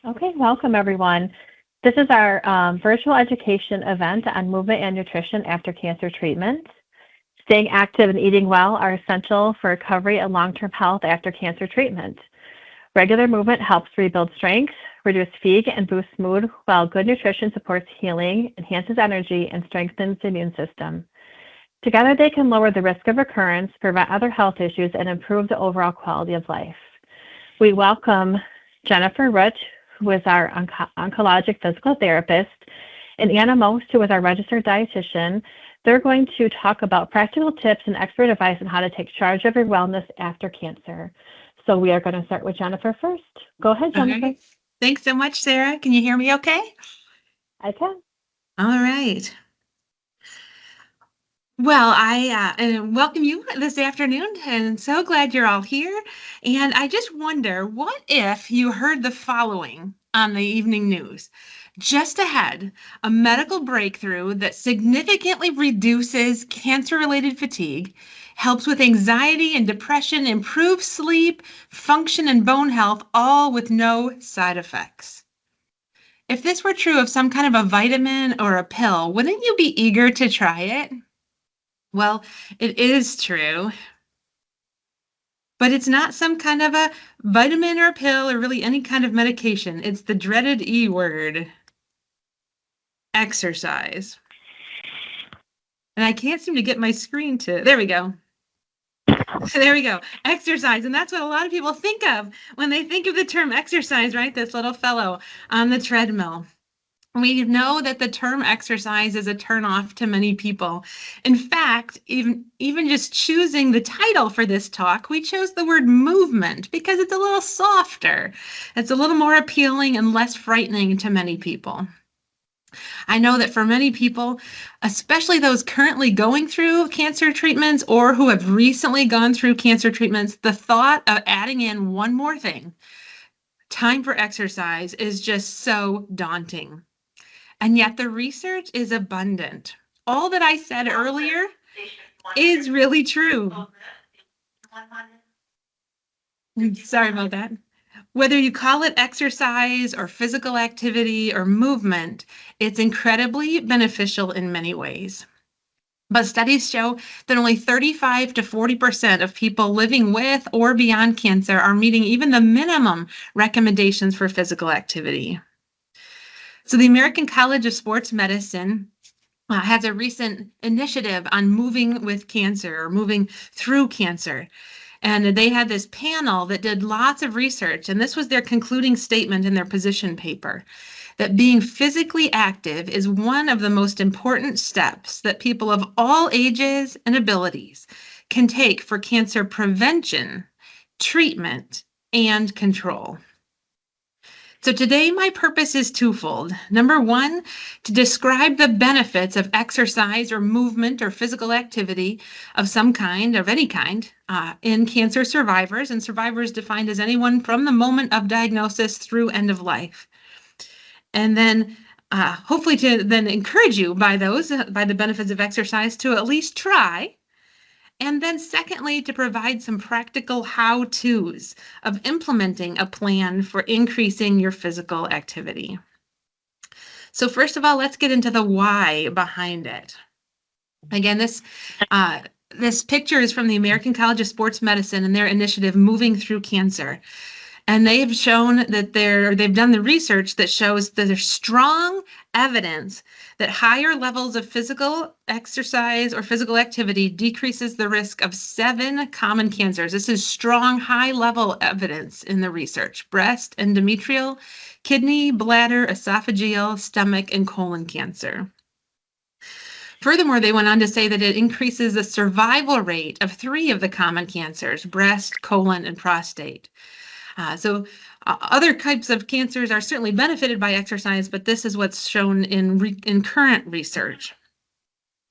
Okay, welcome everyone. This is our virtual education event on movement and nutrition after cancer treatment. Staying active and eating well are essential for recovery and long-term health after cancer treatment. Regular movement helps rebuild strength, reduce fatigue, and boost mood, while good nutrition supports healing, enhances energy, and strengthens the immune system. Together, they can lower the risk of recurrence, prevent other health issues, and improve the overall quality of life. We welcome Jennifer Rich, who is our oncologic physical therapist, and Anna Most, who is our registered dietitian. They're going to talk about practical tips and expert advice on how to take charge of your wellness after cancer. So we are going to start with Jennifer first. Go ahead, Jennifer. Okay. Thanks so much, Sarah. Can you hear me okay? I can. All right. Well, I welcome you this afternoon, and so glad you're all here. And I just wonder, what if you heard the following on the evening news? Just ahead, a medical breakthrough that significantly reduces cancer-related fatigue, helps with anxiety and depression, improves sleep, function, and bone health, all with no side effects. If this were true of some kind of a vitamin or a pill, wouldn't you be eager to try it? Well, it is true, but it's not some kind of a vitamin or a pill or really any kind of medication. It's the dreaded E word, exercise. And I can't seem to get my screen to, there we go. There we go, exercise. And that's what a lot of people think of when they think of the term exercise, right? This little fellow on the treadmill. We know that the term exercise is a turnoff to many people. In fact, even just choosing the title for this talk, we chose the word movement because it's a little softer. It's a little more appealing and less frightening to many people. I know that for many people, especially those currently going through cancer treatments or who have recently gone through cancer treatments, the thought of adding in one more thing, time for exercise, is just so daunting. And yet the research is abundant. All that I said earlier is really true. Sorry about that. Whether you call it exercise or physical activity or movement, it's incredibly beneficial in many ways. But studies show that only 35 to 40% of people living with or beyond cancer are meeting even the minimum recommendations for physical activity. So the American College of Sports Medicine has a recent initiative on moving with cancer or moving through cancer. And they had this panel that did lots of research, and this was their concluding statement in their position paper, that being physically active is one of the most important steps that people of all ages and abilities can take for cancer prevention, treatment, and control. So today, my purpose is twofold. Number one, to describe the benefits of exercise or movement or physical activity of some kind, of any kind, in cancer survivors, and survivors defined as anyone from the moment of diagnosis through end of life. And then hopefully to then encourage you by the benefits of exercise to at least try. And then secondly, to provide some practical how-tos of implementing a plan for increasing your physical activity. So first of all, let's get into the why behind it. Again, this picture is from the American College of Sports Medicine and their initiative, Moving Through Cancer. And they've shown that they've done the research that shows that there's strong evidence that higher levels of physical exercise or physical activity decreases the risk of 7 common cancers. This is strong, high-level evidence in the research: breast, endometrial, kidney, bladder, esophageal, stomach, and colon cancer. Furthermore, they went on to say that it increases the survival rate of 3 of the common cancers: breast, colon, and prostate. So other types of cancers are certainly benefited by exercise, but this is what's shown in current research.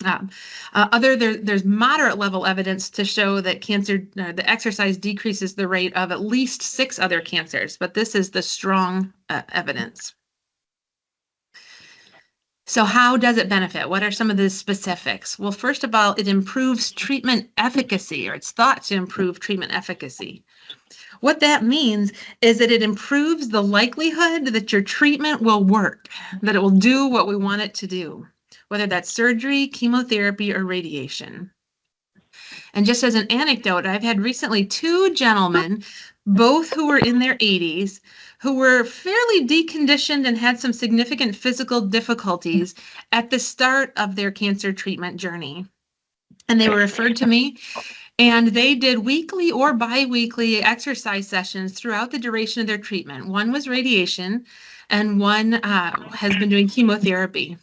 There's moderate level evidence to show that the exercise decreases the rate of at least 6 other cancers, but this is the strong evidence. So how does it benefit? What are some of the specifics? Well, first of all, it improves treatment efficacy, or it's thought to improve treatment efficacy. What that means is that it improves the likelihood that your treatment will work, that it will do what we want it to do, whether that's surgery, chemotherapy, or radiation. And just as an anecdote, I've had recently 2 gentlemen, both who were in their 80s, who were fairly deconditioned and had some significant physical difficulties at the start of their cancer treatment journey. And they were referred to me, and they did weekly or bi-weekly exercise sessions throughout the duration of their treatment. One was radiation, and one has been doing chemotherapy.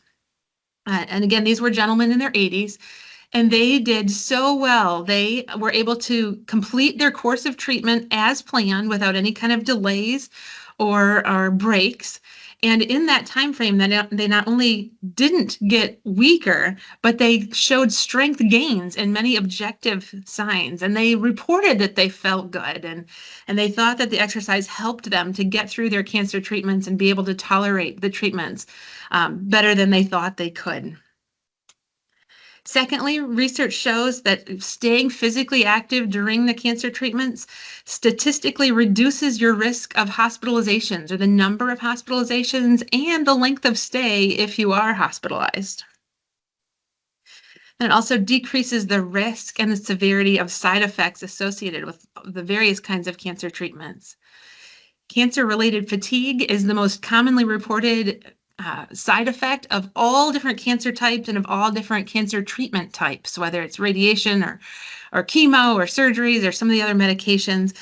And again, these were gentlemen in their 80s. And they did so well. They were able to complete their course of treatment as planned without any kind of delays or breaks. And in that time frame, they not only didn't get weaker, but they showed strength gains in many objective signs. And they reported that they felt good. And they thought that the exercise helped them to get through their cancer treatments and be able to tolerate the treatments better than they thought they could. Secondly, research shows that staying physically active during the cancer treatments statistically reduces your risk of hospitalizations, or the number of hospitalizations and the length of stay if you are hospitalized. And it also decreases the risk and the severity of side effects associated with the various kinds of cancer treatments. Cancer-related fatigue is the most commonly reported side effect of all different cancer types and of all different cancer treatment types, whether it's radiation or chemo or surgeries or some of the other medications.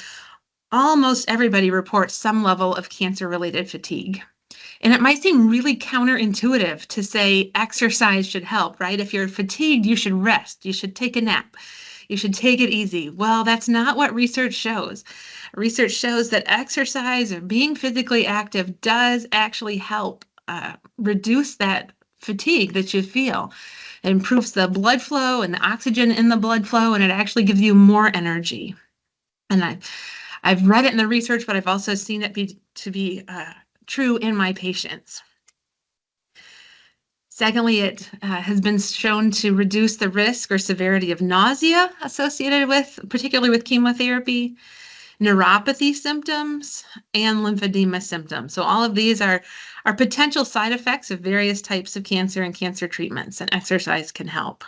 Almost everybody reports some level of cancer-related fatigue. And it might seem really counterintuitive to say exercise should help, right? If you're fatigued, you should rest. You should take a nap. You should take it easy. Well, that's not what research shows. Research shows that exercise or being physically active does actually help reduce that fatigue that you feel. It improves the blood flow and the oxygen in the blood flow, and it actually gives you more energy. And I've read it in the research, but I've also seen it to be true in my patients. Secondly, it has been shown to reduce the risk or severity of nausea associated with, particularly with chemotherapy, neuropathy symptoms, and lymphedema symptoms. So all of these are potential side effects of various types of cancer and cancer treatments, and exercise can help.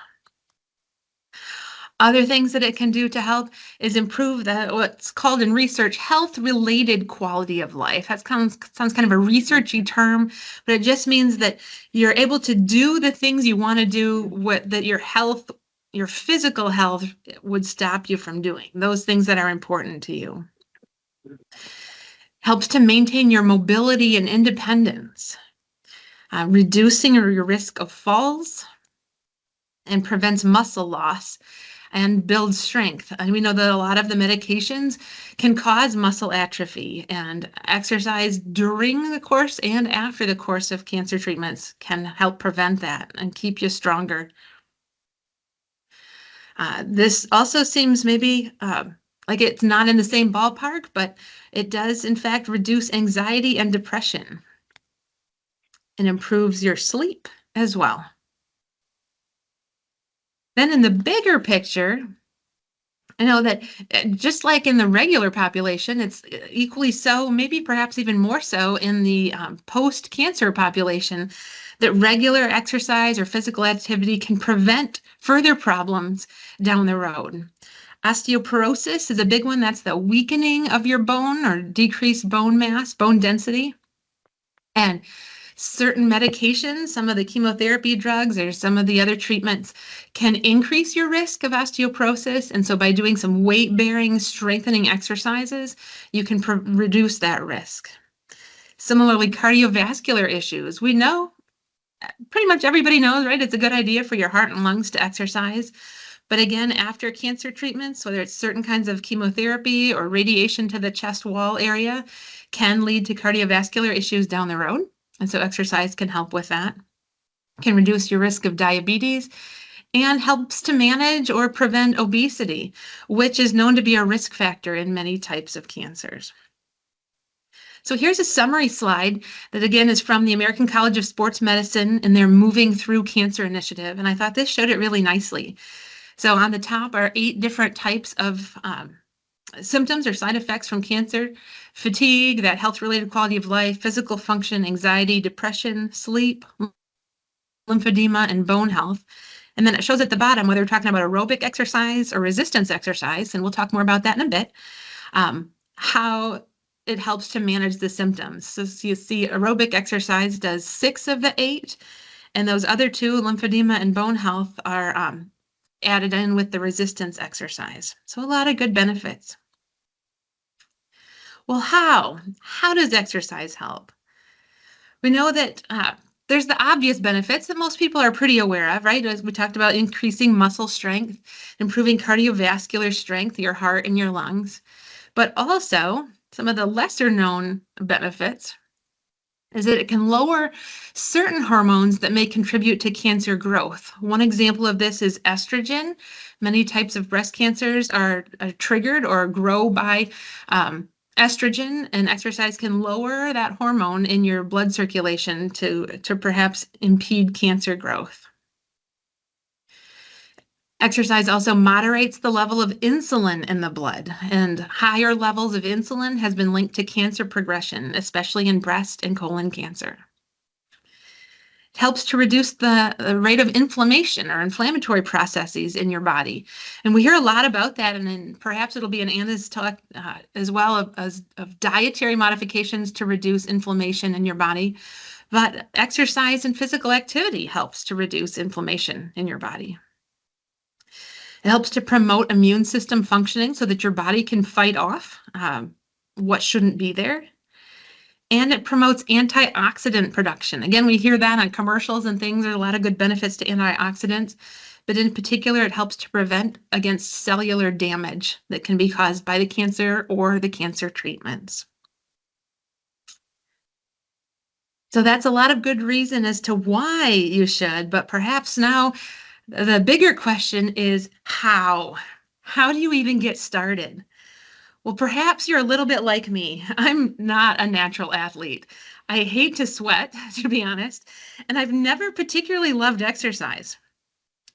Other things that it can do to help is improve what's called in research health-related quality of life. That sounds kind of a researchy term, but it just means that you're able to do the things you want to do that your physical health would stop you from doing, those things that are important to you. Helps to maintain your mobility and independence, reducing your risk of falls, and prevents muscle loss and builds strength. And we know that a lot of the medications can cause muscle atrophy, and exercise during the course and after the course of cancer treatments can help prevent that and keep you stronger. This also seems maybe like it's not in the same ballpark, but it does in fact reduce anxiety and depression, and improves your sleep as well. Then in the bigger picture, I know that just like in the regular population, it's equally so, maybe perhaps even more so in the post-cancer population, that regular exercise or physical activity can prevent further problems down the road. Osteoporosis is a big one. That's the weakening of your bone or decreased bone mass, bone density. And certain medications, some of the chemotherapy drugs or some of the other treatments can increase your risk of osteoporosis. And so by doing some weight-bearing, strengthening exercises, you can reduce that risk. Similarly, cardiovascular issues. We know, pretty much everybody knows, right? It's a good idea for your heart and lungs to exercise. But again, after cancer treatments, whether it's certain kinds of chemotherapy or radiation to the chest wall area, can lead to cardiovascular issues down the road. And so exercise can help with that. Can reduce your risk of diabetes and helps to manage or prevent obesity, which is known to be a risk factor in many types of cancers. So here's a summary slide that again is from the American College of Sports Medicine in their Moving Through Cancer initiative. And I thought this showed it really nicely. So on the top are 8 different types of symptoms or side effects from cancer: fatigue, that health-related quality of life, physical function, anxiety, depression, sleep, lymphedema, and bone health. And then it shows at the bottom whether we're talking about aerobic exercise or resistance exercise, and we'll talk more about that in a bit, how it helps to manage the symptoms. So you see aerobic exercise does 6 of the 8, and those other 2, lymphedema and bone health, are added in with the resistance exercise. So a lot of good benefits. Well, how? How does exercise help? We know that there's the obvious benefits that most people are pretty aware of, right? As we talked about, increasing muscle strength, improving cardiovascular strength, your heart and your lungs. But also, some of the lesser known benefits is that it can lower certain hormones that may contribute to cancer growth. One example of this is estrogen. Many types of breast cancers are triggered or grow by estrogen, and exercise can lower that hormone in your blood circulation to perhaps impede cancer growth. Exercise also moderates the level of insulin in the blood, and higher levels of insulin has been linked to cancer progression, especially in breast and colon cancer. It helps to reduce the rate of inflammation or inflammatory processes in your body. And we hear a lot about that, and then perhaps it'll be in Anna's talk as well of dietary modifications to reduce inflammation in your body. But exercise and physical activity helps to reduce inflammation in your body. It helps to promote immune system functioning so that your body can fight off what shouldn't be there. And it promotes antioxidant production. Again, we hear that on commercials and things. There's a lot of good benefits to antioxidants, but in particular, it helps to prevent against cellular damage that can be caused by the cancer or the cancer treatments. So that's a lot of good reason as to why you should, but perhaps now the bigger question is how? How do you even get started? Well, perhaps you're a little bit like me. I'm not a natural athlete. I hate to sweat, to be honest, and I've never particularly loved exercise.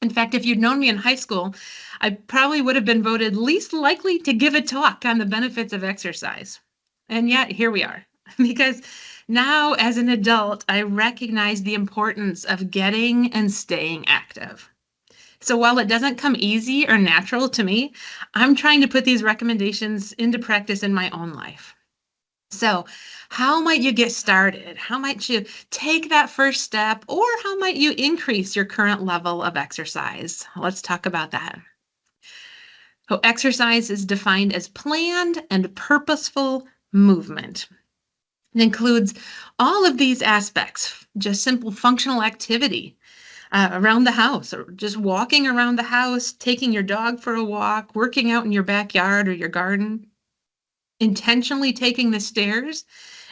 In fact, if you'd known me in high school, I probably would have been voted least likely to give a talk on the benefits of exercise. And yet, here we are. Because now, as an adult, I recognize the importance of getting and staying active. So while it doesn't come easy or natural to me, I'm trying to put these recommendations into practice in my own life. So how might you get started? How might you take that first step, or how might you increase your current level of exercise? Let's talk about that. So exercise is defined as planned and purposeful movement. It includes all of these aspects: just simple functional activity, around the house, or just walking around the house, taking your dog for a walk, working out in your backyard or your garden, intentionally taking the stairs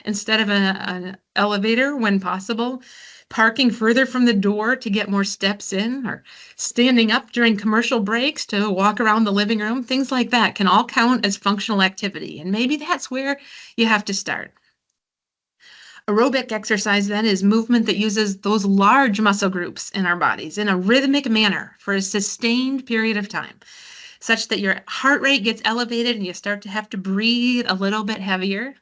instead of an elevator when possible, parking further from the door to get more steps in, or standing up during commercial breaks to walk around the living room. Things like that can all count as functional activity, and maybe that's where you have to start. Aerobic exercise then is movement that uses those large muscle groups in our bodies in a rhythmic manner for a sustained period of time, such that your heart rate gets elevated and you start to have to breathe a little bit heavier.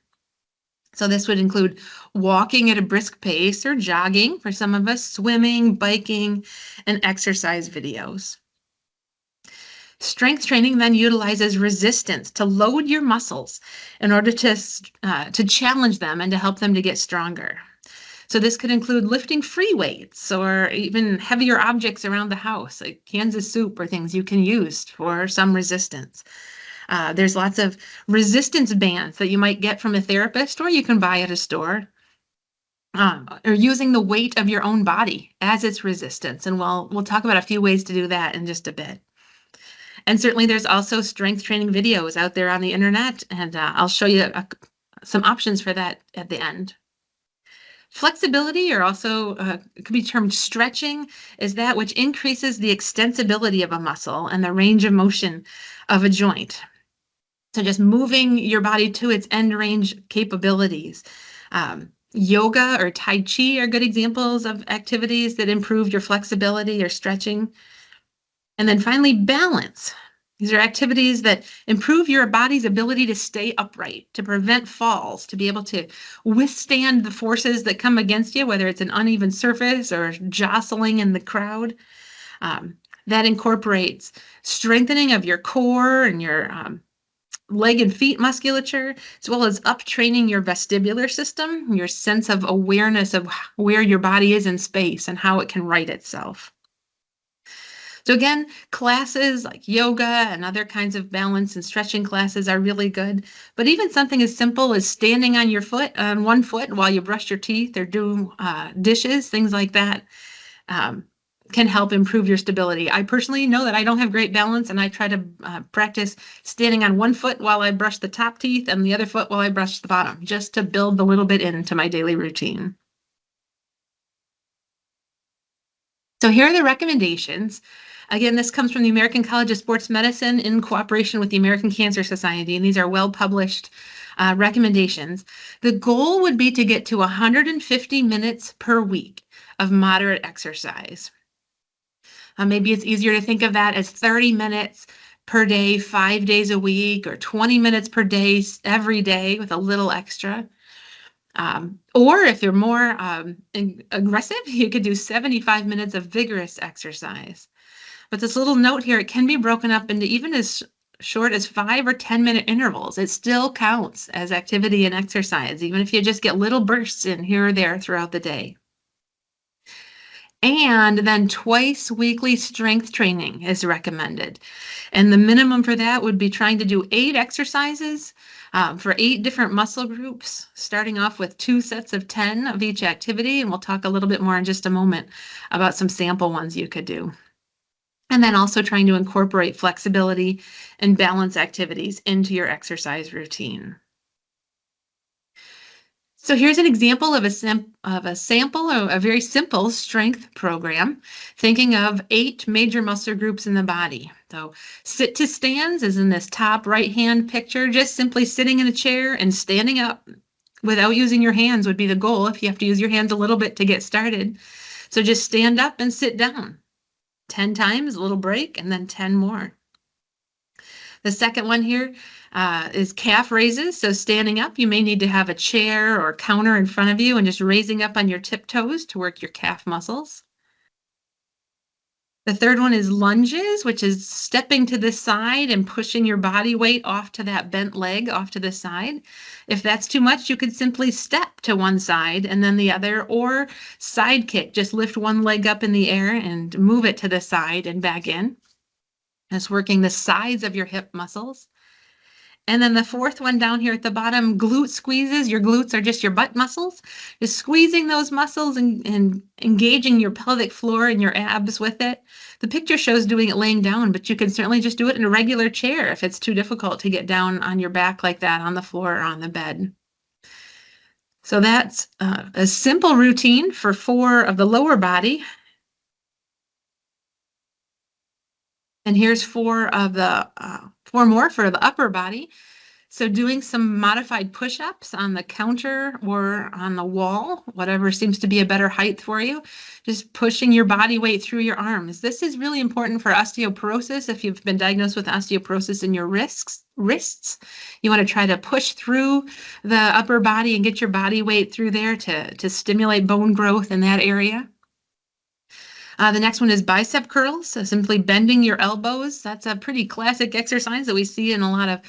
So this would include walking at a brisk pace or jogging for some of us, swimming, biking, and exercise videos. Strength training then utilizes resistance to load your muscles in order to challenge them and to help them to get stronger. So this could include lifting free weights or even heavier objects around the house, like cans of soup or things you can use for some resistance. There's lots of resistance bands that you might get from a therapist, or you can buy at a store. Or using the weight of your own body as its resistance. And we'll talk about a few ways to do that in just a bit. And certainly there's also strength training videos out there on the internet, and I'll show you some options for that at the end. Flexibility, or also could be termed stretching, is that which increases the extensibility of a muscle and the range of motion of a joint. So just moving your body to its end range capabilities. Yoga or Tai Chi are good examples of activities that improve your flexibility or stretching. And then finally, balance. These are activities that improve your body's ability to stay upright, to prevent falls, to be able to withstand the forces that come against you, whether it's an uneven surface or jostling in the crowd. That incorporates strengthening of your core and your leg and feet musculature, as well as uptraining your vestibular system, your sense of awareness of where your body is in space and how it can right itself. So again, classes like yoga and other kinds of balance and stretching classes are really good. But even something as simple as standing on one foot while you brush your teeth or do dishes, things like that, can help improve your stability. I personally know that I don't have great balance, and I try to practice standing on one foot while I brush the top teeth and the other foot while I brush the bottom, just to build a little bit into my daily routine. So here are the recommendations. Again, this comes from the American College of Sports Medicine in cooperation with the American Cancer Society, and these are well-published recommendations. The goal would be to get to 150 minutes per week of moderate exercise. Maybe it's easier to think of that as 30 minutes per day, 5 days a week, or 20 minutes per day every day with a little extra. Or if you're more aggressive, you could do 75 minutes of vigorous exercise. But this little note here, it can be broken up into even as short as 5 or 10-minute intervals. It still counts as activity and exercise, even if you just get little bursts in here or there throughout the day. And then twice weekly strength training is recommended. And the minimum for that would be trying to do 8 exercises for 8 different muscle groups, starting off with 2 sets of 10 of each activity. And we'll talk a little bit more in just a moment about some sample ones you could do. And then also trying to incorporate flexibility and balance activities into your exercise routine. So here's an example of a sample of a very simple strength program, thinking of 8 major muscle groups in the body. So sit to stands is in this top right-hand picture. Just simply sitting in a chair and standing up without using your hands would be the goal if you have to use your hands a little bit to get started. So just stand up and sit down. 10 times, a little break, and then 10 more. The second one here is calf raises. So standing up, you may need to have a chair or a counter in front of you and just raising up on your tiptoes to work your calf muscles. The third one is lunges, which is stepping to the side and pushing your body weight off to that bent leg off to the side. If that's too much, you could simply step to one side and then the other, or side kick. Just lift one leg up in the air and move it to the side and back in. That's working the sides of your hip muscles. And then the fourth one down here at the bottom, glute squeezes. Your glutes are just your butt muscles. Just squeezing those muscles and engaging your pelvic floor and your abs with it. The picture shows doing it laying down, but you can certainly just do it in a regular chair if it's too difficult to get down on your back like that on the floor or on the bed. So that's a simple routine for 4 of the lower body. And here's 4 more for the upper body. So doing some modified push-ups on the counter or on the wall, whatever seems to be a better height for you, just pushing your body weight through your arms. This is really important for osteoporosis. If you've been diagnosed with osteoporosis in your wrists, you want to try to push through the upper body and get your body weight through there to stimulate bone growth in that area. The next one is bicep curls, so simply bending your elbows. That's a pretty classic exercise that we see in a lot of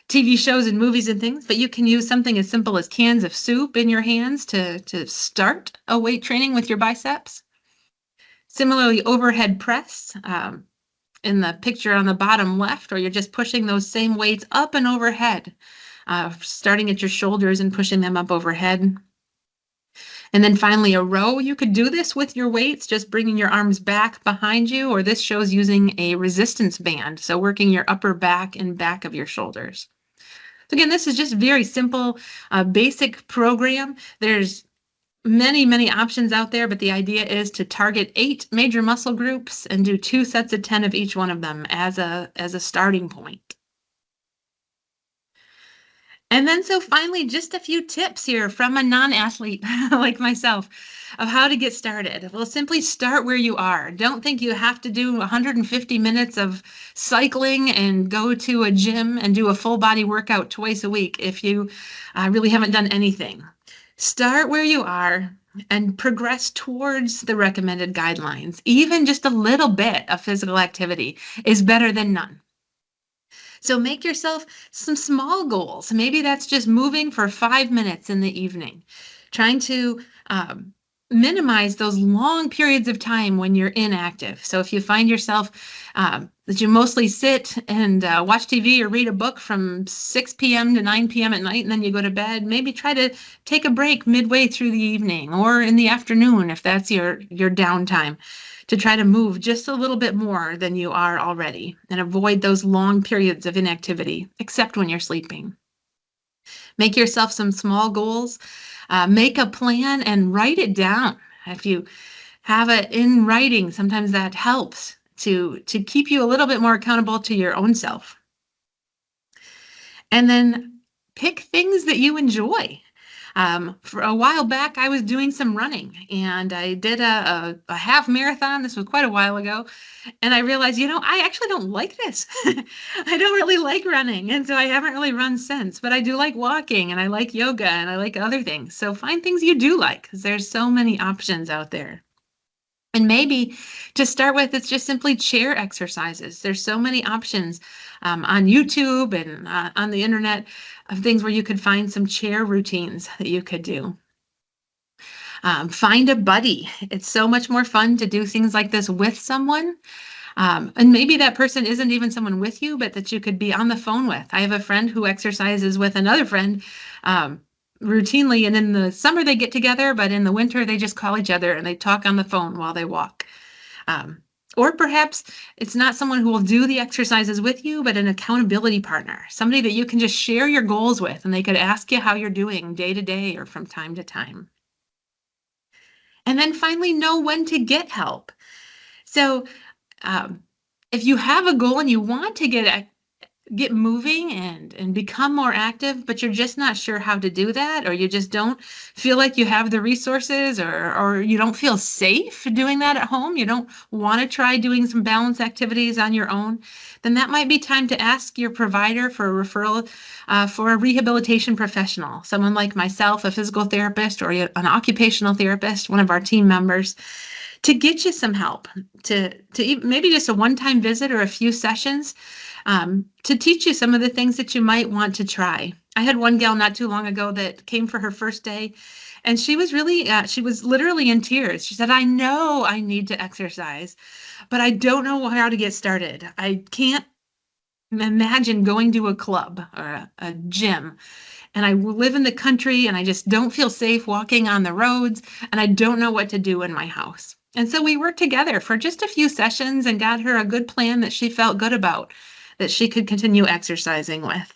TV shows and movies and things, but you can use something as simple as cans of soup in your hands to start a weight training with your biceps. Similarly, overhead press in the picture on the bottom left, or you're just pushing those same weights up and overhead, starting at your shoulders and pushing them up overhead. And then finally, a row. You could do this with your weights, just bringing your arms back behind you, or this shows using a resistance band, so working your upper back and back of your shoulders. So again, this is just very simple, basic program. There's many, many options out there, but the idea is to target 8 major muscle groups and do 2 sets of 10 of each one of them as a starting point. And then so finally, just a few tips here from a non-athlete like myself of how to get started. Well, simply start where you are. Don't think you have to do 150 minutes of cycling and go to a gym and do a full body workout twice a week if you really haven't done anything. Start where you are and progress towards the recommended guidelines. Even just a little bit of physical activity is better than none. So make yourself some small goals. Maybe that's just moving for 5 minutes in the evening, trying to minimize those long periods of time when you're inactive. So if you find yourself that you mostly sit and watch TV or read a book from 6 p.m. to 9 p.m. at night, and then you go to bed, maybe try to take a break midway through the evening or in the afternoon if that's your downtime, to try to move just a little bit more than you are already and avoid those long periods of inactivity, except when you're sleeping. Make yourself some small goals, make a plan and write it down. If you have it in writing, sometimes that helps to keep you a little bit more accountable to your own self. And then pick things that you enjoy. For a while back, I was doing some running and I did a half marathon. This was quite a while ago. And I realized, I actually don't like this. I don't really like running. And so I haven't really run since, but I do like walking and I like yoga and I like other things. So find things you do like because there's so many options out there. And maybe to start with, it's just simply chair exercises. There's so many options on YouTube and on the internet of things where you could find some chair routines that you could do. Find a buddy. It's so much more fun to do things like this with someone. And maybe that person isn't even someone with you, but that you could be on the phone with. I have a friend who exercises with another friend routinely, and in the summer they get together, but in the winter they just call each other and they talk on the phone while they walk. Or perhaps it's not someone who will do the exercises with you, but an accountability partner, somebody that you can just share your goals with, and they could ask you how you're doing day to day or from time to time. And then finally, know when to get help. So if you have a goal and you want to get moving and become more active, but you're just not sure how to do that, or you just don't feel like you have the resources, or you don't feel safe doing that at home, you don't want to try doing some balance activities on your own, then that might be time to ask your provider for a referral for a rehabilitation professional, someone like myself, a physical therapist, or an occupational therapist, one of our team members, to get you some help, to maybe just a one-time visit or a few sessions, to teach you some of the things that you might want to try. I had one gal not too long ago that came for her first day, and she was literally in tears. She said, I know I need to exercise, but I don't know how to get started. I can't imagine going to a club or a gym, and I live in the country and I just don't feel safe walking on the roads, and I don't know what to do in my house. And so we worked together for just a few sessions and got her a good plan that she felt good about, that she could continue exercising with.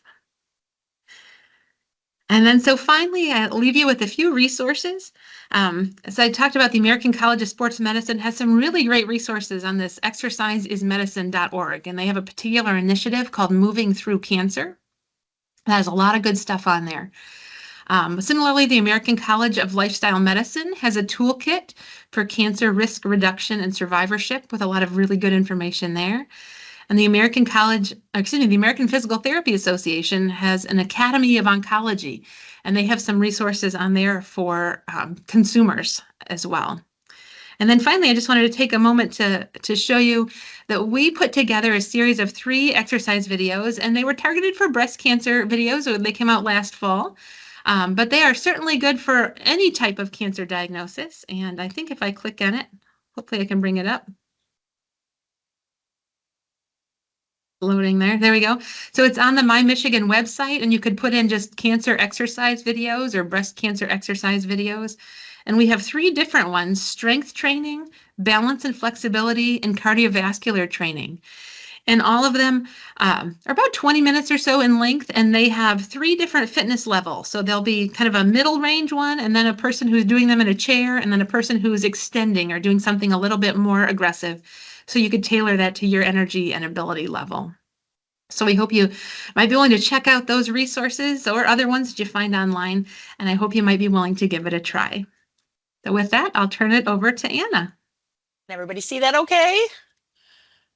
And then so finally, I'll leave you with a few resources. As I talked about, the American College of Sports Medicine has some really great resources on this exerciseismedicine.org, and they have a particular initiative called Moving Through Cancer. That has a lot of good stuff on there. Similarly, the American College of Lifestyle Medicine has a toolkit for cancer risk reduction and survivorship with a lot of really good information there. And the American Physical Therapy Association has an Academy of Oncology, and they have some resources on there for consumers as well. And then finally, I just wanted to take a moment to show you that we put together a series of 3 exercise videos, and they were targeted for breast cancer videos. They came out last fall, but they are certainly good for any type of cancer diagnosis. And I think if I click on it, hopefully I can bring it up. Loading there. There we go. So it's on the MyMichigan website, and you could put in just cancer exercise videos or breast cancer exercise videos. And we have 3 different ones: strength training, balance and flexibility, and cardiovascular training. And all of them are about 20 minutes or so in length, and they have 3 different fitness levels. So there'll be kind of a middle range one, and then a person who's doing them in a chair, and then a person who's extending or doing something a little bit more aggressive. So you could tailor that to your energy and ability level. So we hope you might be willing to check out those resources or other ones that you find online, and I hope you might be willing to give it a try. So with that, I'll turn it over to Anna. Everybody see that okay?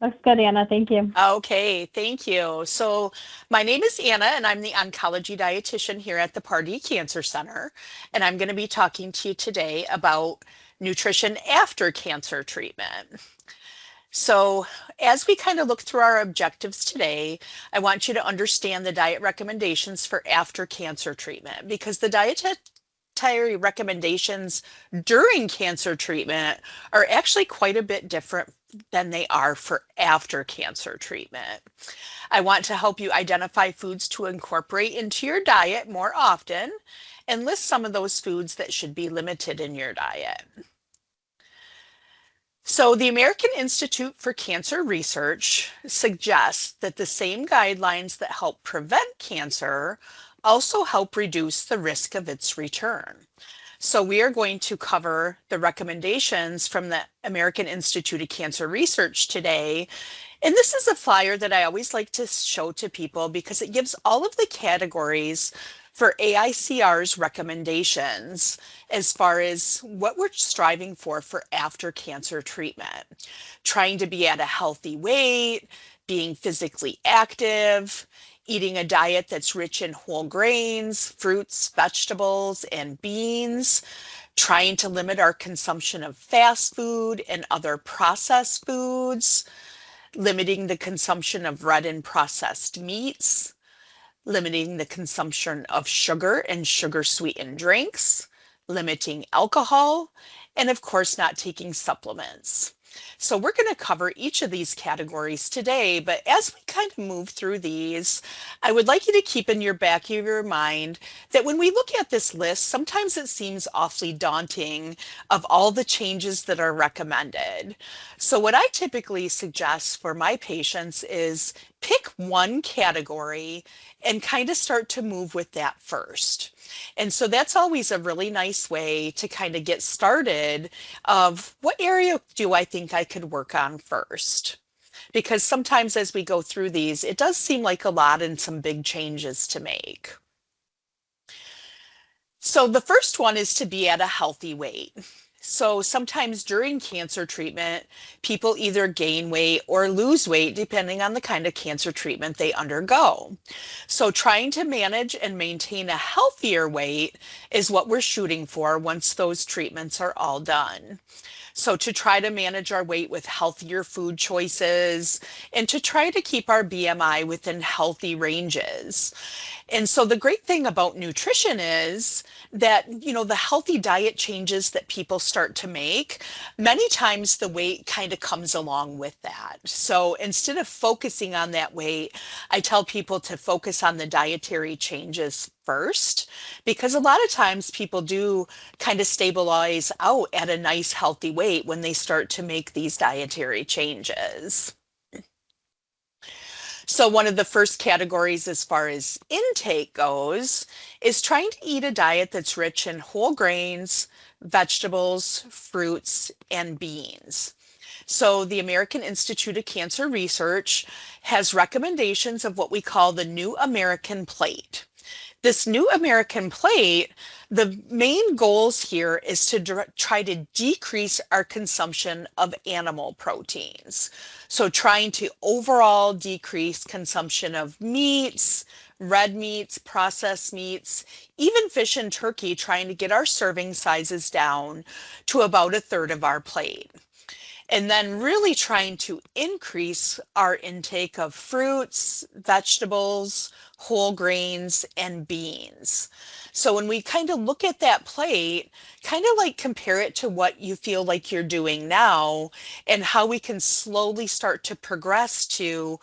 Looks good, Anna. Thank you. Okay, thank you. So my name is Anna, and I'm the oncology dietitian here at the Pardee Cancer Center. And I'm going to be talking to you today about nutrition after cancer treatment. So as we kind of look through our objectives today, I want you to understand the diet recommendations for after cancer treatment, because the dietary recommendations during cancer treatment are actually quite a bit different than they are for after cancer treatment. I want to help you identify foods to incorporate into your diet more often and list some of those foods that should be limited in your diet. So the American Institute for Cancer Research suggests that the same guidelines that help prevent cancer also help reduce the risk of its return. So we are going to cover the recommendations from the American Institute of Cancer Research today. And this is a flyer that I always like to show to people because it gives all of the categories for AICR's recommendations as far as what we're striving for after cancer treatment. Trying to be at a healthy weight, being physically active, eating a diet that's rich in whole grains, fruits, vegetables, and beans, trying to limit our consumption of fast food and other processed foods, limiting the consumption of red and processed meats, limiting the consumption of sugar and sugar-sweetened drinks, limiting alcohol, and of course, not taking supplements. So we're going to cover each of these categories today, but as we kind of move through these, I would like you to keep in your back of your mind that when we look at this list, sometimes it seems awfully daunting of all the changes that are recommended. So what I typically suggest for my patients is pick one category and kind of start to move with that first. And so that's always a really nice way to kind of get started of what area do I think I could work on first? Because sometimes as we go through these, it does seem like a lot and some big changes to make. So the first one is to be at a healthy weight. So sometimes during cancer treatment, people either gain weight or lose weight depending on the kind of cancer treatment they undergo. So trying to manage and maintain a healthier weight is what we're shooting for once those treatments are all done. So to try to manage our weight with healthier food choices and to try to keep our BMI within healthy ranges. And so the great thing about nutrition is that, the healthy diet changes that people start to make, many times the weight kind of comes along with that. So instead of focusing on that weight, I tell people to focus on the dietary changes first, because a lot of times people do kind of stabilize out at a nice healthy weight when they start to make these dietary changes. So one of the first categories as far as intake goes is trying to eat a diet that's rich in whole grains, vegetables, fruits, and beans. So the American Institute of Cancer Research has recommendations of what we call the New American Plate. This New American Plate, the main goals here is to try to decrease our consumption of animal proteins. So trying to overall decrease consumption of meats, red meats, processed meats, even fish and turkey, trying to get our serving sizes down to about a third of our plate. And then really trying to increase our intake of fruits, vegetables, whole grains, and beans. So when we kind of look at that plate, kind of like compare it to what you feel like you're doing now and how we can slowly start to progress to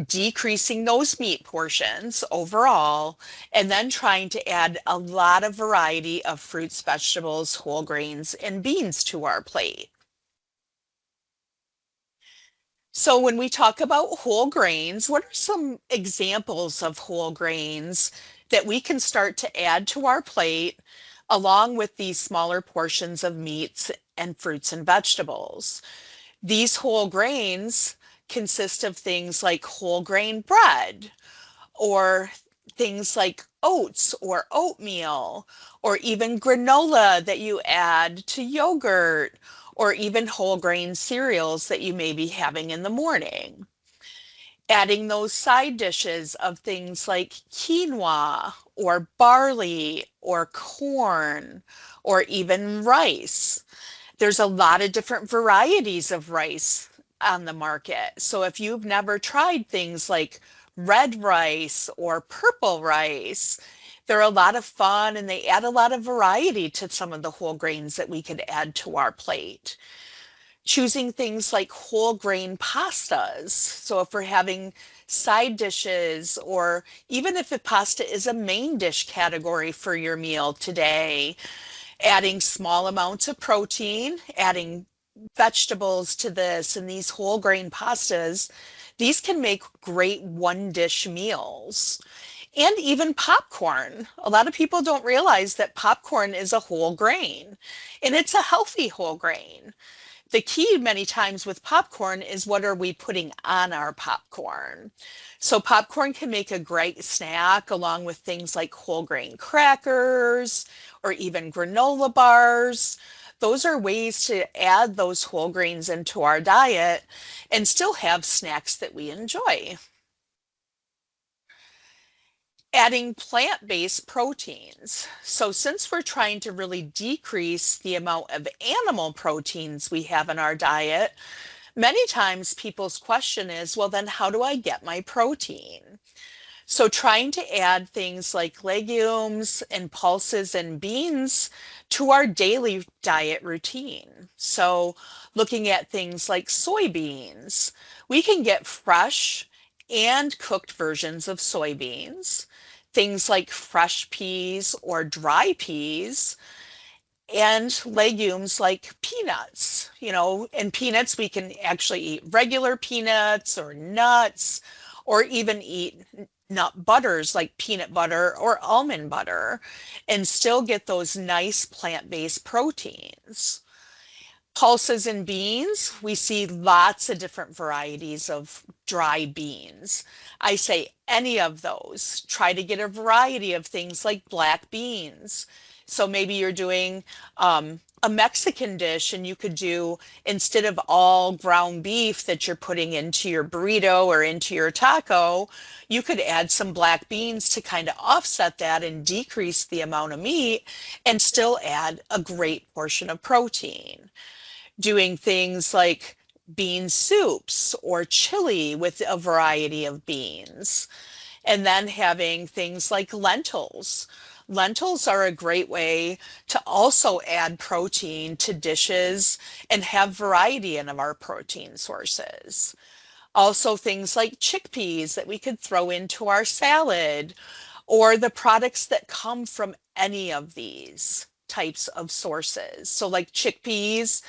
decreasing those meat portions overall, and then trying to add a lot of variety of fruits, vegetables, whole grains, and beans to our plate. So when we talk about whole grains, what are some examples of whole grains that we can start to add to our plate along with these smaller portions of meats and fruits and vegetables? These whole grains consist of things like whole grain bread, or things like oats or oatmeal, or even granola that you add to yogurt, or even whole grain cereals that you may be having in the morning. Adding those side dishes of things like quinoa or barley or corn or even rice. There's a lot of different varieties of rice on the market. So if you've never tried things like red rice or purple rice, they're a lot of fun and they add a lot of variety to some of the whole grains that we could add to our plate. Choosing things like whole grain pastas. So if we're having side dishes, or even if a pasta is a main dish category for your meal today, adding small amounts of protein, adding vegetables to this and these whole grain pastas, these can make great one dish meals. And even popcorn. A lot of people don't realize that popcorn is a whole grain, and it's a healthy whole grain. The key many times with popcorn is what are we putting on our popcorn? So popcorn can make a great snack along with things like whole grain crackers or even granola bars. Those are ways to add those whole grains into our diet and still have snacks that we enjoy. Adding plant-based proteins. So since we're trying to really decrease the amount of animal proteins we have in our diet, many times people's question is, well, then how do I get my protein? So trying to add things like legumes and pulses and beans to our daily diet routine. So looking at things like soybeans, we can get fresh and cooked versions of soybeans, things like fresh peas or dry peas, and legumes like peanuts. And peanuts, we can actually eat regular peanuts or nuts, or even eat nut butters like peanut butter or almond butter, and still get those nice plant-based proteins. Pulses and beans, we see lots of different varieties of dry beans. I say any of those. Try to get a variety of things like black beans. So maybe you're doing a Mexican dish, and you could do, instead of all ground beef that you're putting into your burrito or into your taco, you could add some black beans to kind of offset that and decrease the amount of meat and still add a great portion of protein. Doing things like bean soups or chili with a variety of beans. And then having things like lentils. Lentils are a great way to also add protein to dishes and have variety in our protein sources. Also things like chickpeas that we could throw into our salad, or the products that come from any of these types of sources. So like chickpeas,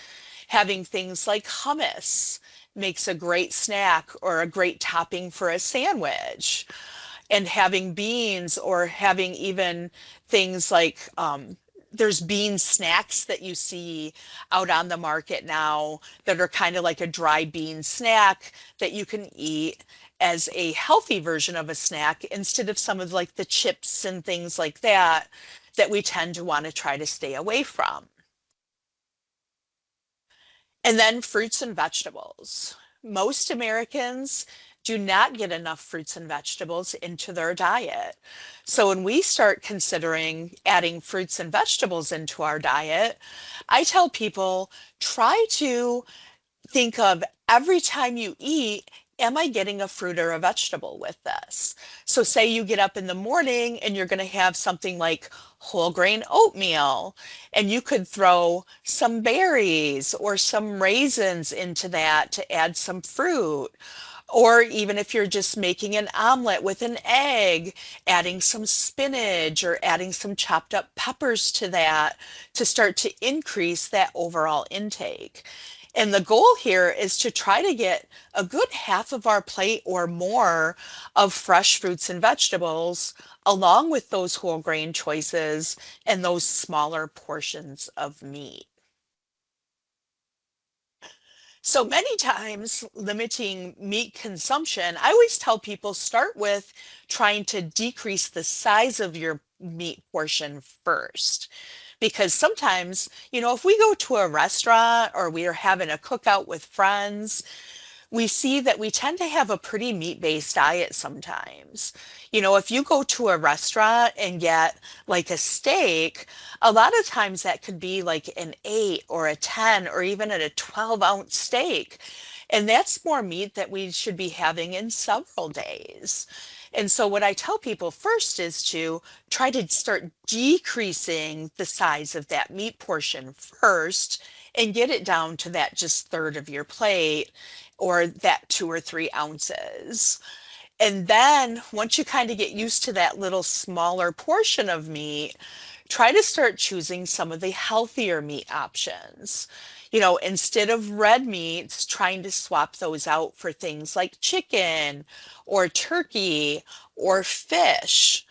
having things like hummus makes a great snack or a great topping for a sandwich. And having beans, or having even things like there's bean snacks that you see out on the market now that are kind of like a dry bean snack that you can eat as a healthy version of a snack instead of some of like the chips and things like that that we tend to want to try to stay away from. And then fruits and vegetables. Most Americans do not get enough fruits and vegetables into their diet. So when we start considering adding fruits and vegetables into our diet, I tell people, try to think of every time you eat, am I getting a fruit or a vegetable with this? So say you get up in the morning and you're going to have something like whole grain oatmeal, and you could throw some berries or some raisins into that to add some fruit. Or even if you're just making an omelet with an egg, adding some spinach or adding some chopped up peppers to that to start to increase that overall intake. And the goal here is to try to get a good half of our plate or more of fresh fruits and vegetables, along with those whole grain choices and those smaller portions of meat. So many times limiting meat consumption, I always tell people start with trying to decrease the size of your meat portion first. Because sometimes, if we go to a restaurant or we are having a cookout with friends, we see that we tend to have a pretty meat-based diet sometimes. If you go to a restaurant and get like a steak, a lot of times that could be like an 8 or a 10 or even at a 12-ounce steak. And that's more meat that we should be having in several days. And so what I tell people first is to try to start decreasing the size of that meat portion first and get it down to that just third of your plate or that 2 or 3 ounces. And then once you kind of get used to that little smaller portion of meat, try to start choosing some of the healthier meat options. Instead of red meats, trying to swap those out for things like chicken or turkey or fish,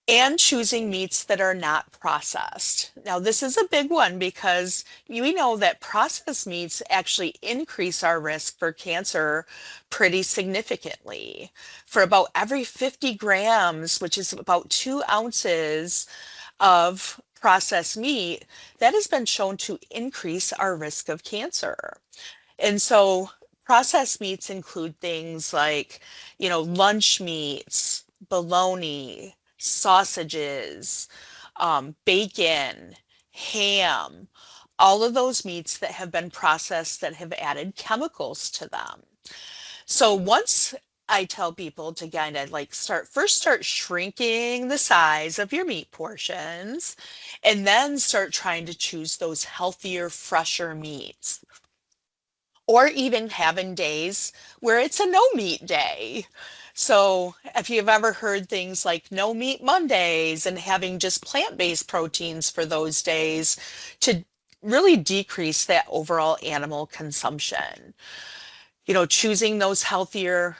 and choosing meats that are not processed. Now, this is a big one because we know that processed meats actually increase our risk for cancer pretty significantly. For about every 50 grams, which is about 2 ounces of processed meat, that has been shown to increase our risk of cancer. And so processed meats include things like, lunch meats, bologna, sausages, bacon, ham, all of those meats that have been processed that have added chemicals to them. So once I tell people to kind of like start shrinking the size of your meat portions and then start trying to choose those healthier, fresher meats. Or even having days where it's a no meat day. So if you've ever heard things like no meat Mondays and having just plant-based proteins for those days to really decrease that overall animal consumption. Choosing those healthier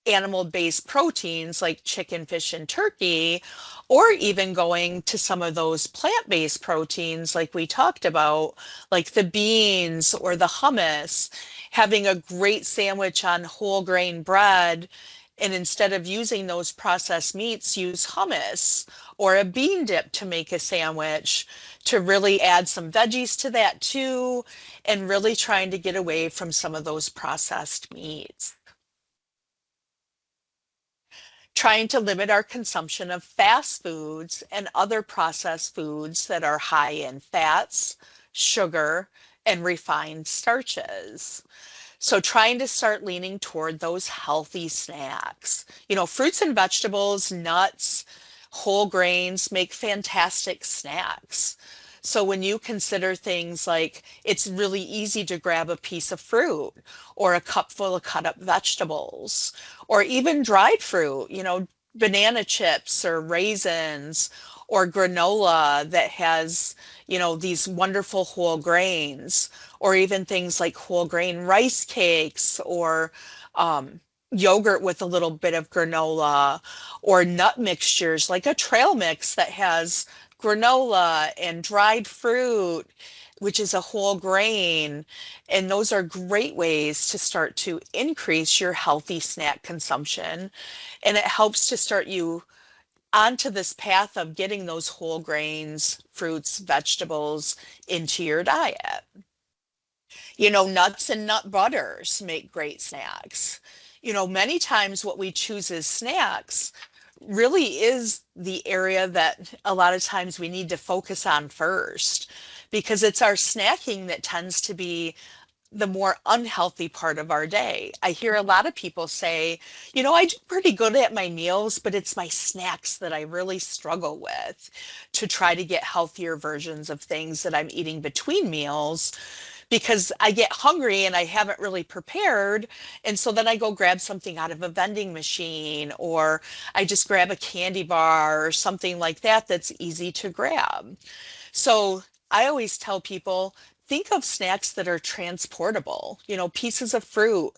animal-based proteins like chicken, fish, and turkey, or even going to some of those plant-based proteins like we talked about, like the beans or the hummus, having a great sandwich on whole grain bread, and instead of using those processed meats, use hummus or a bean dip to make a sandwich to really add some veggies to that too, and really trying to get away from some of those processed meats. Trying to limit our consumption of fast foods and other processed foods that are high in fats, sugar, and refined starches. So trying to start leaning toward those healthy snacks. Fruits and vegetables, nuts, whole grains make fantastic snacks. So when you consider things like it's really easy to grab a piece of fruit or a cup full of cut up vegetables or even dried fruit, banana chips or raisins or granola that has, these wonderful whole grains, or even things like whole grain rice cakes or yogurt with a little bit of granola, or nut mixtures like a trail mix that has granola and dried fruit, which is a whole grain. And those are great ways to start to increase your healthy snack consumption. And it helps to start you onto this path of getting those whole grains, fruits, vegetables into your diet. Nuts and nut butters make great snacks. Many times what we choose as snacks really is the area that a lot of times we need to focus on first, because it's our snacking that tends to be the more unhealthy part of our day. I hear a lot of people say, I do pretty good at my meals, but it's my snacks that I really struggle with to try to get healthier versions of things that I'm eating between meals, because I get hungry and I haven't really prepared. And so then I go grab something out of a vending machine, or I just grab a candy bar or something like that that's easy to grab. So I always tell people, think of snacks that are transportable, pieces of fruit,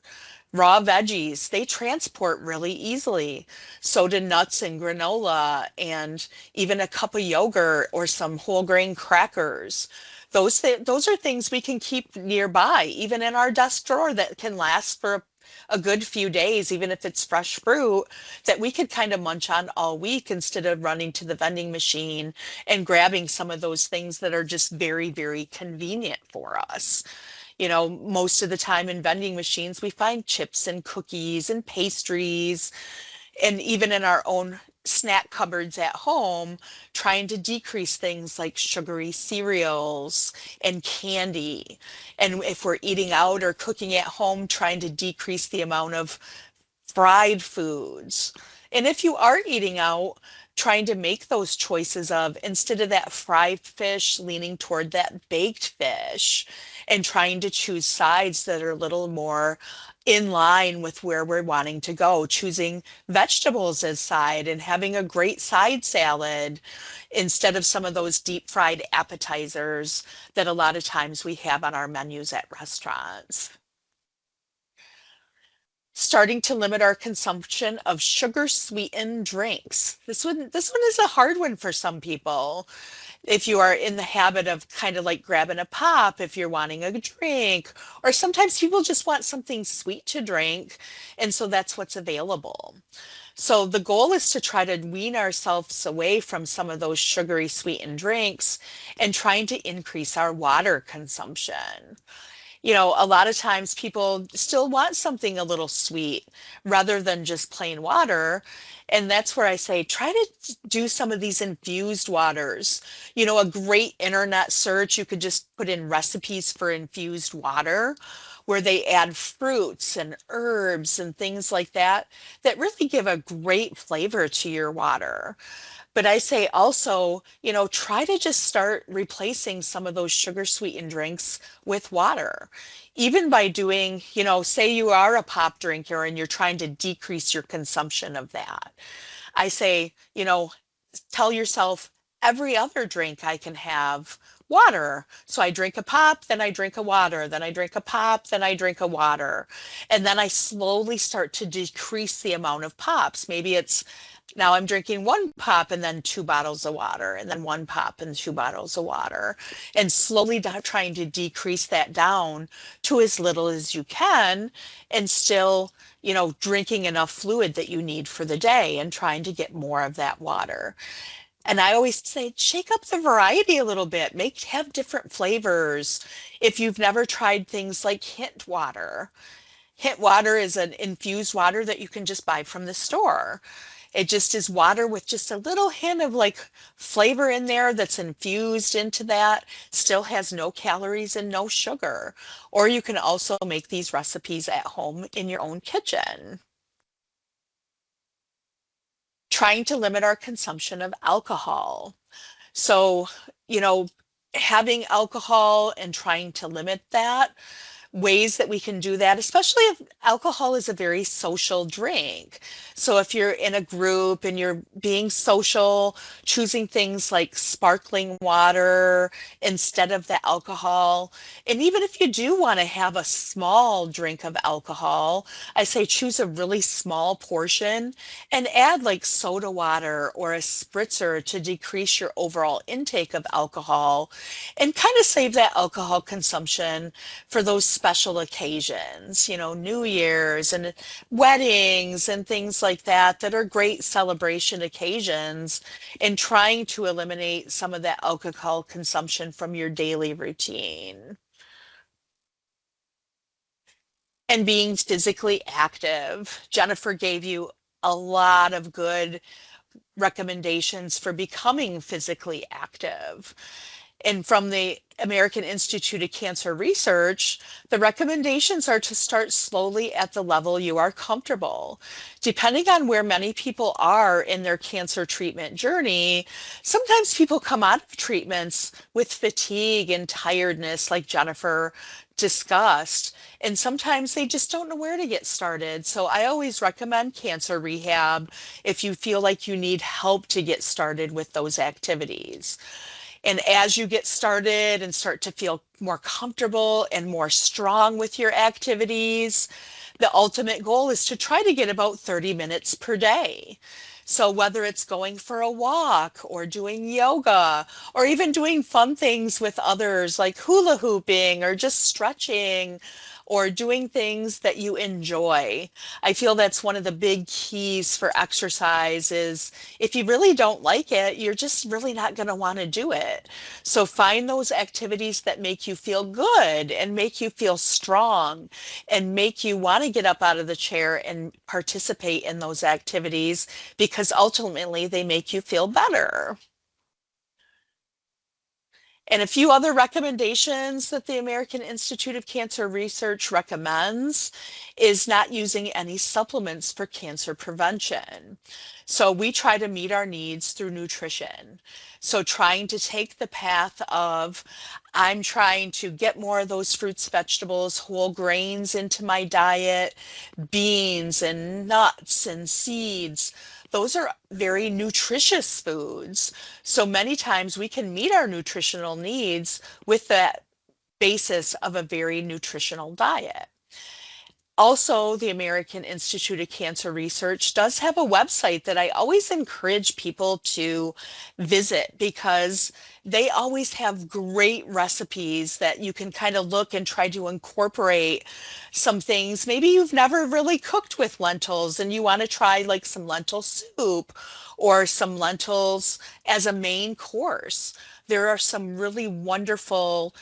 raw veggies, they transport really easily. So do nuts and granola and even a cup of yogurt or some whole grain crackers. Those are things we can keep nearby, even in our desk drawer that can last for a good few days, even if it's fresh fruit that we could kind of munch on all week instead of running to the vending machine and grabbing some of those things that are just very, very convenient for us. Most of the time in vending machines, we find chips and cookies and pastries, and even in our own snack cupboards at home, trying to decrease things like sugary cereals and candy. And if we're eating out or cooking at home, trying to decrease the amount of fried foods. And if you are eating out, trying to make those choices of instead of that fried fish, leaning toward that baked fish and trying to choose sides that are a little more in line with where we're wanting to go, choosing vegetables as side and having a great side salad instead of some of those deep fried appetizers that a lot of times we have on our menus at restaurants. Starting to limit our consumption of sugar sweetened drinks. This one is a hard one for some people. If you are in the habit of kind of like grabbing a pop, if you're wanting a drink, or sometimes people just want something sweet to drink, and so that's what's available. So the goal is to try to wean ourselves away from some of those sugary sweetened drinks and trying to increase our water consumption. A lot of times people still want something a little sweet rather than just plain water. And that's where I say, try to do some of these infused waters. A great internet search, you could just put in recipes for infused water where they add fruits and herbs and things like that that really give a great flavor to your water. But I say also, try to just start replacing some of those sugar sweetened drinks with water. Even by doing, say you are a pop drinker and you're trying to decrease your consumption of that. I say, tell yourself every other drink I can have water. So I drink a pop, then I drink a water, then I drink a pop, then I drink a water. And then I slowly start to decrease the amount of pops. Maybe it's now I'm drinking one pop and then 2 bottles of water, and then one pop and 2 bottles of water, and slowly trying to decrease that down to as little as you can, and still, drinking enough fluid that you need for the day and trying to get more of that water. And I always say, shake up the variety a little bit, have different flavors. If you've never tried things like hint water. Hint water is an infused water that you can just buy from the store. It just is water with just a little hint of like flavor in there that's infused into that, still has no calories and no sugar. Or you can also make these recipes at home in your own kitchen. Trying to limit our consumption of alcohol. So, having alcohol and trying to limit that, ways that we can do that, especially if alcohol is a very social drink. So if you're in a group and you're being social, choosing things like sparkling water instead of the alcohol. And even if you do want to have a small drink of alcohol, I say choose a really small portion and add like soda water or a spritzer to decrease your overall intake of alcohol and kind of save that alcohol consumption for those special occasions, New Year's and weddings and things like that are great celebration occasions, and trying to eliminate some of that alcohol consumption from your daily routine. And being physically active. Jennifer gave you a lot of good recommendations for becoming physically active. And from the American Institute of Cancer Research, the recommendations are to start slowly at the level you are comfortable. Depending on where many people are in their cancer treatment journey, sometimes people come out of treatments with fatigue and tiredness, like Jennifer discussed, and sometimes they just don't know where to get started. So I always recommend cancer rehab if you feel like you need help to get started with those activities. And as you get started and start to feel more comfortable and more strong with your activities, the ultimate goal is to try to get about 30 minutes per day. So whether it's going for a walk or doing yoga or even doing fun things with others like hula hooping or just stretching or doing things that you enjoy. I feel that's one of the big keys for exercise is if you really don't like it, you're just really not going to want to do it. So find those activities that make you feel good and make you feel strong and make you want to get up out of the chair and participate in those activities because ultimately they make you feel better. And a few other recommendations that the American Institute of Cancer Research recommends is not using any supplements for cancer prevention. So we try to meet our needs through nutrition. So trying to take the path of I'm trying to get more of those fruits, vegetables, whole grains into my diet, beans and nuts and seeds. Those are very nutritious foods. So many times we can meet our nutritional needs with that basis of a very nutritional diet. Also, the American Institute of Cancer Research does have a website that I always encourage people to visit because they always have great recipes that you can kind of look and try to incorporate some things. Maybe you've never really cooked with lentils and you want to try like some lentil soup or some lentils as a main course. There are some really wonderful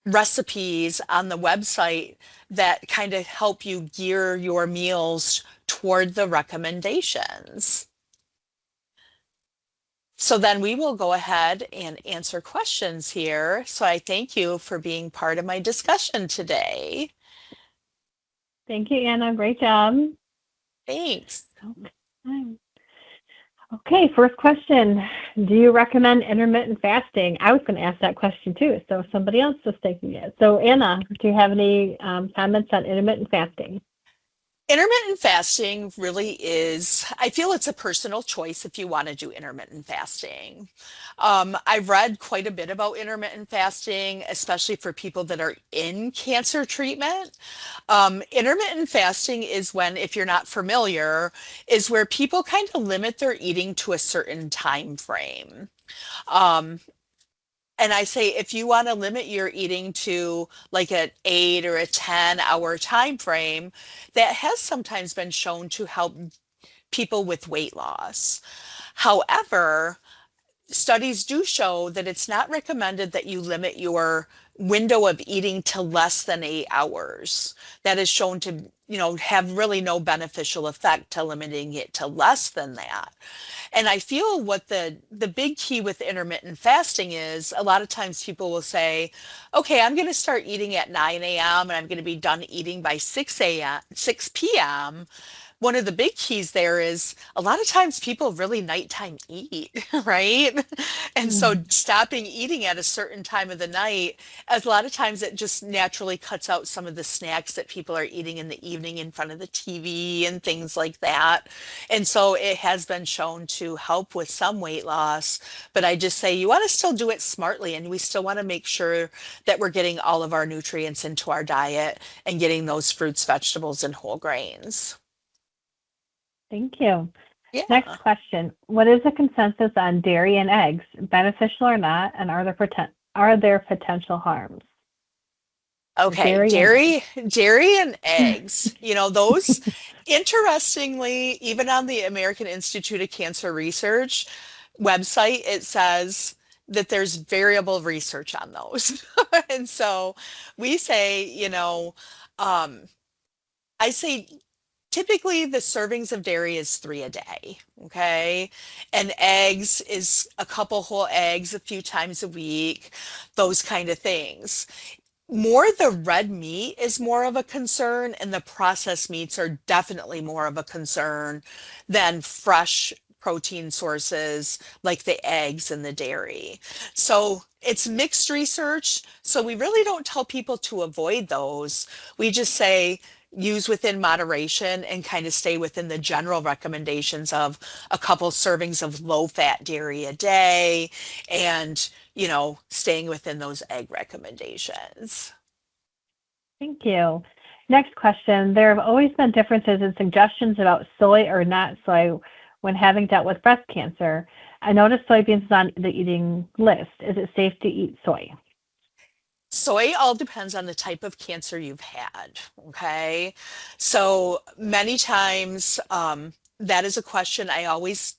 recipes on the website that kind of help you gear your meals toward the recommendations. So then we will go ahead and answer questions here. So I thank you for being part of my discussion today. Thank you, Anna. Great job. Thanks. Okay, first question. Do you recommend intermittent fasting? I was going to ask that question too, so somebody else was taking it. So Anna, do you have any comments on intermittent fasting? Intermittent fasting really is, I feel it's a personal choice if you want to do intermittent fasting. I've read quite a bit about intermittent fasting, especially for people that are in cancer treatment. Intermittent fasting is when, if you're not familiar, is where people kind of limit their eating to a certain time frame. And I say if you want to limit your eating to like an 8 or a 10-hour time frame, that has sometimes been shown to help people with weight loss. However, studies do show that it's not recommended that you limit your window of eating to less than 8 hours. That is shown to, have really no beneficial effect to limiting it to less than that. And I feel what the big key with intermittent fasting is a lot of times people will say, okay, I'm going to start eating at 9 a.m. and I'm going to be done eating by 6 p.m. One of the big keys there is a lot of times people really nighttime eat, right? And so stopping eating at a certain time of the night, as a lot of times it just naturally cuts out some of the snacks that people are eating in the evening in front of the TV and things like that. And so it has been shown to help with some weight loss, but I just say you want to still do it smartly and we still want to make sure that we're getting all of our nutrients into our diet and getting those fruits, vegetables, and whole grains. Thank you. Yeah. Next question. What is the consensus on dairy and eggs, beneficial or not, and are there potential harms? Okay, dairy and eggs, those, interestingly, even on the American Institute of Cancer Research website, it says that there's variable research on those. And so we say, I say typically the servings of dairy is 3 a day, okay? And eggs is a couple whole eggs a few times a week, those kind of things. More the red meat is more of a concern, and the processed meats are definitely more of a concern than fresh protein sources like the eggs and the dairy. So it's mixed research. So we really don't tell people to avoid those. We just say, use within moderation and kind of stay within the general recommendations of a couple servings of low-fat dairy a day and, staying within those egg recommendations. Thank you. Next question. There have always been differences in suggestions about soy or not soy when having dealt with breast cancer. I noticed soybeans is on the eating list. Is it safe to eat soy? Soy all depends on the type of cancer you've had, okay? So many times, that is a question I always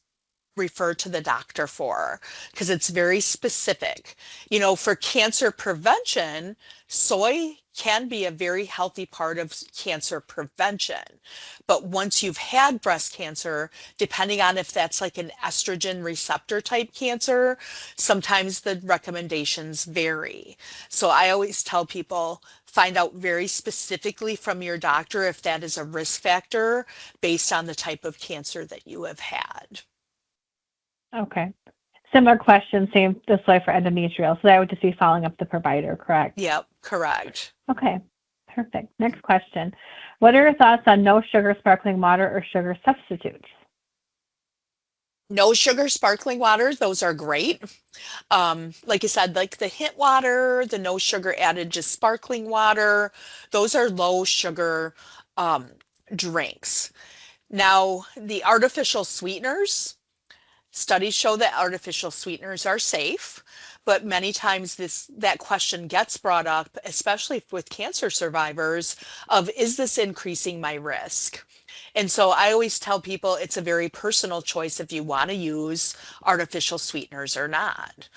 refer to the doctor for because it's very specific. For cancer prevention, soy can be a very healthy part of cancer prevention. But once you've had breast cancer, depending on if that's like an estrogen receptor type cancer, sometimes the recommendations vary. So I always tell people, find out very specifically from your doctor if that is a risk factor based on the type of cancer that you have had. Okay. Similar question, same this way for endometrial. So that would just be following up the provider, correct? Yep, correct. Okay, perfect. Next question. What are your thoughts on no sugar sparkling water or sugar substitutes? No sugar sparkling water, those are great. Like I said, like the hint water, the no sugar added, just sparkling water, those are low sugar drinks. Now, the artificial sweeteners, studies show that artificial sweeteners are safe, but many times that question gets brought up, especially with cancer survivors, of is this increasing my risk? And so I always tell people it's a very personal choice if you want to use artificial sweeteners or not.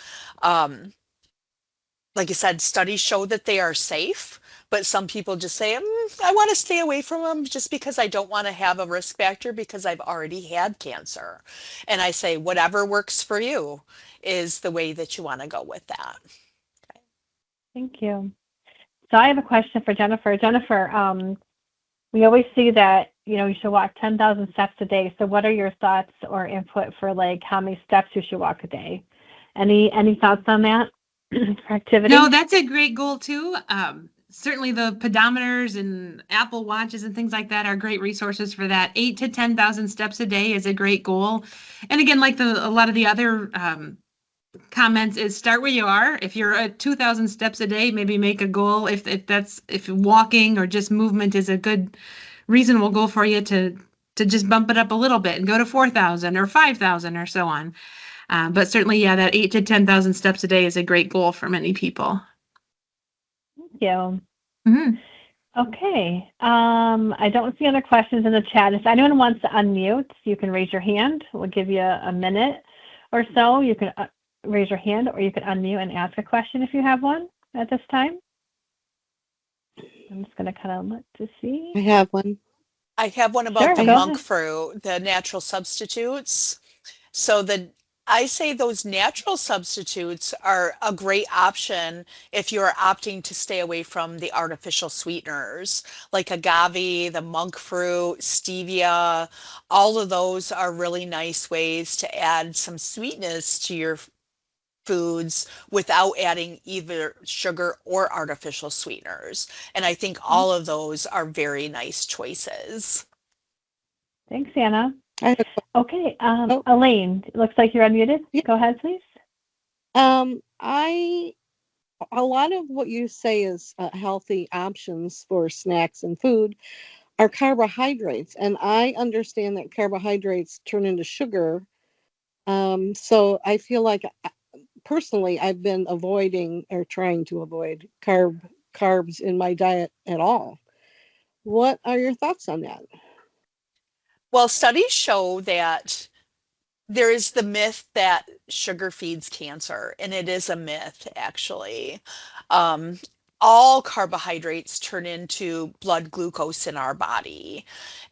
Like I said, studies show that they are safe, but some people just say, I want to stay away from them just because I don't want to have a risk factor because I've already had cancer. And I say, whatever works for you is the way that you want to go with that. Okay. Thank you. So I have a question for Jennifer. Jennifer, we always see that, you should walk 10,000 steps a day. So what are your thoughts or input for like how many steps you should walk a day? Any thoughts on that for activity? No, that's a great goal too. Certainly the pedometers and Apple Watches and things like that are great resources for that. 8 to 10,000 steps a day is a great goal. And again, like a lot of the other comments, is start where you are. If you're at 2,000 steps a day, maybe make a goal. If walking or just movement is a good reasonable goal for you to just bump it up a little bit and go to 4,000 or 5,000 or so on. But certainly, yeah, that 8 to 10,000 steps a day is a great goal for many people. Thank you. Mm-hmm. Okay. I don't see other questions in the chat. If anyone wants to unmute, you can raise your hand. We'll give you a minute or so. You can raise your hand or you can unmute and ask a question if you have one at this time. I'm just going to kind of look to see. I have one. I have one about the monk fruit, the natural substitutes. So I say those natural substitutes are a great option if you're opting to stay away from the artificial sweeteners like agave, the monk fruit, stevia. All of those are really nice ways to add some sweetness to your foods without adding either sugar or artificial sweeteners. And I think all of those are very nice choices. Thanks, Anna. Okay, Elaine, it looks like you're unmuted. Yeah. Go ahead, please. A lot of what you say is healthy options for snacks and food are carbohydrates, and I understand that carbohydrates turn into sugar. So I feel like personally I've been avoiding or trying to avoid carbs in my diet at all. What are your thoughts on that? Well, studies show that there is the myth that sugar feeds cancer, and it is a myth, actually. All carbohydrates turn into blood glucose in our body.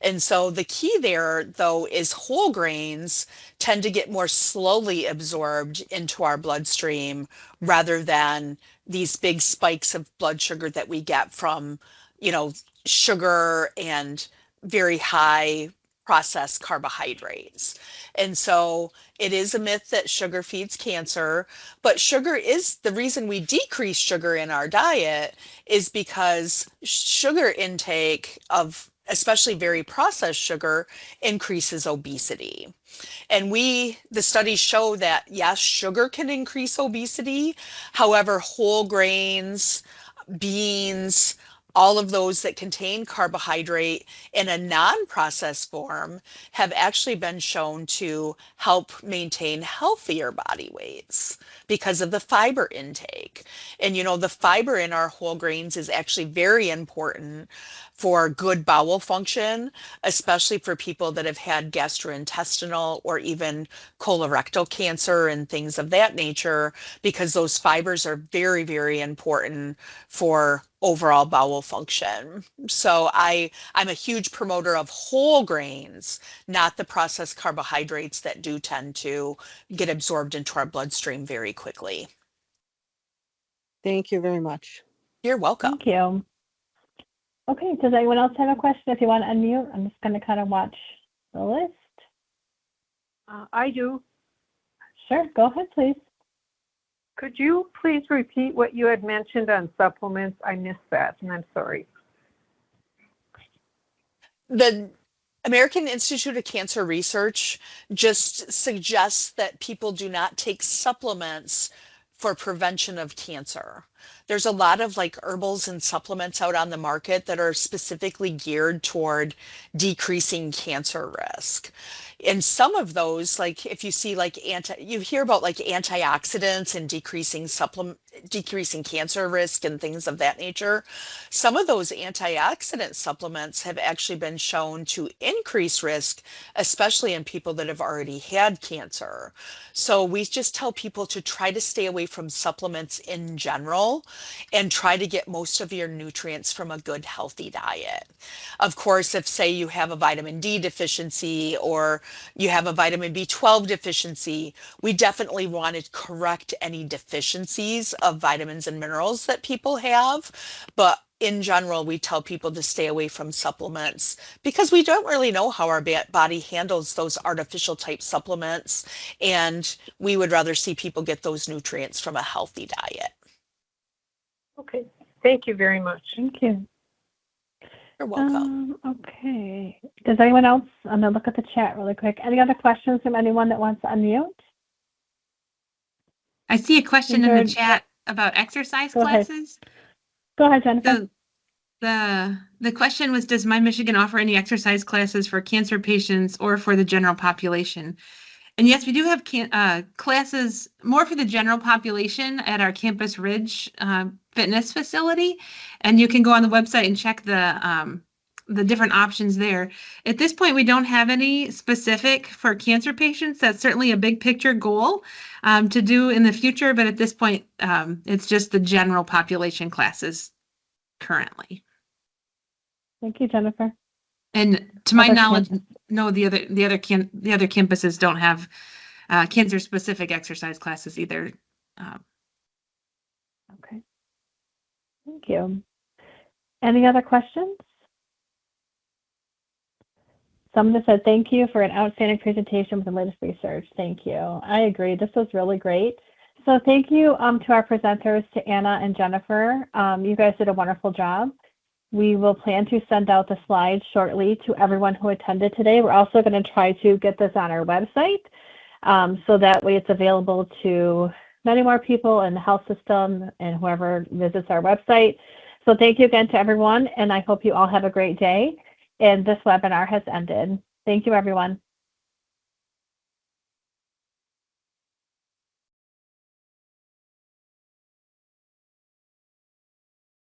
And so the key there, though, is whole grains tend to get more slowly absorbed into our bloodstream rather than these big spikes of blood sugar that we get from, sugar and very high processed carbohydrates. And so it is a myth that sugar feeds cancer, but sugar is the reason we decrease sugar in our diet is because sugar intake of especially very processed sugar increases obesity. And the studies show that yes, sugar can increase obesity. However, whole grains, beans, all of those that contain carbohydrate in a non-processed form have actually been shown to help maintain healthier body weights because of the fiber intake. And you know, the fiber in our whole grains is actually very important for good bowel function, especially for people that have had gastrointestinal or even colorectal cancer and things of that nature, because those fibers are very, very important for overall bowel function. So I'm a huge promoter of whole grains, not the processed carbohydrates that do tend to get absorbed into our bloodstream very quickly. Thank you very much. You're welcome. Thank you. Okay, does anyone else have a question? If you want to unmute, I'm just going to kind of watch the list. I do. Sure, go ahead, please. Could you please repeat what you had mentioned on supplements? I missed that, and I'm sorry. The American Institute of Cancer Research just suggests that people do not take supplements for prevention of cancer. There's a lot of like herbals and supplements out on the market that are specifically geared toward decreasing cancer risk. And some of those, like if you see like you hear about like antioxidants and decreasing cancer risk and things of that nature. Some of those antioxidant supplements have actually been shown to increase risk, especially in people that have already had cancer. So we just tell people to try to stay away from supplements in general and try to get most of your nutrients from a good, healthy diet. Of course, if say you have a vitamin D deficiency or you have a vitamin B12 deficiency, we definitely want to correct any deficiencies of vitamins and minerals that people have. But in general, we tell people to stay away from supplements because we don't really know how our body handles those artificial type supplements. And we would rather see people get those nutrients from a healthy diet. Okay, thank you very much. Thank you. You're welcome. Okay. Does anyone else, I'm going to look at the chat really quick. Any other questions from anyone that wants to unmute? I see a question in the chat about exercise classes. Go ahead, Jennifer. So the question was, does MyMichigan offer any exercise classes for cancer patients or for the general population? And yes, we do have classes more for the general population at our Campus Ridge fitness facility. And you can go on the website and check the different options there. At this point, we don't have any specific for cancer patients. That's certainly a big picture goal to do in the future. But at this point, it's just the general population classes currently. Thank you, Jennifer. And to my knowledge, no, the other campuses don't have cancer specific exercise classes either. Okay. Thank you. Any other questions? Someone said, thank you for an outstanding presentation with the latest research. Thank you. I agree. This was really great. So thank you to our presenters, to Anna and Jennifer. You guys did a wonderful job. We will plan to send out the slides shortly to everyone who attended today. We're also going to try to get this on our website so that way it's available to many more people in the health system and whoever visits our website. So thank you again to everyone, and I hope you all have a great day. And this webinar has ended. Thank you, everyone.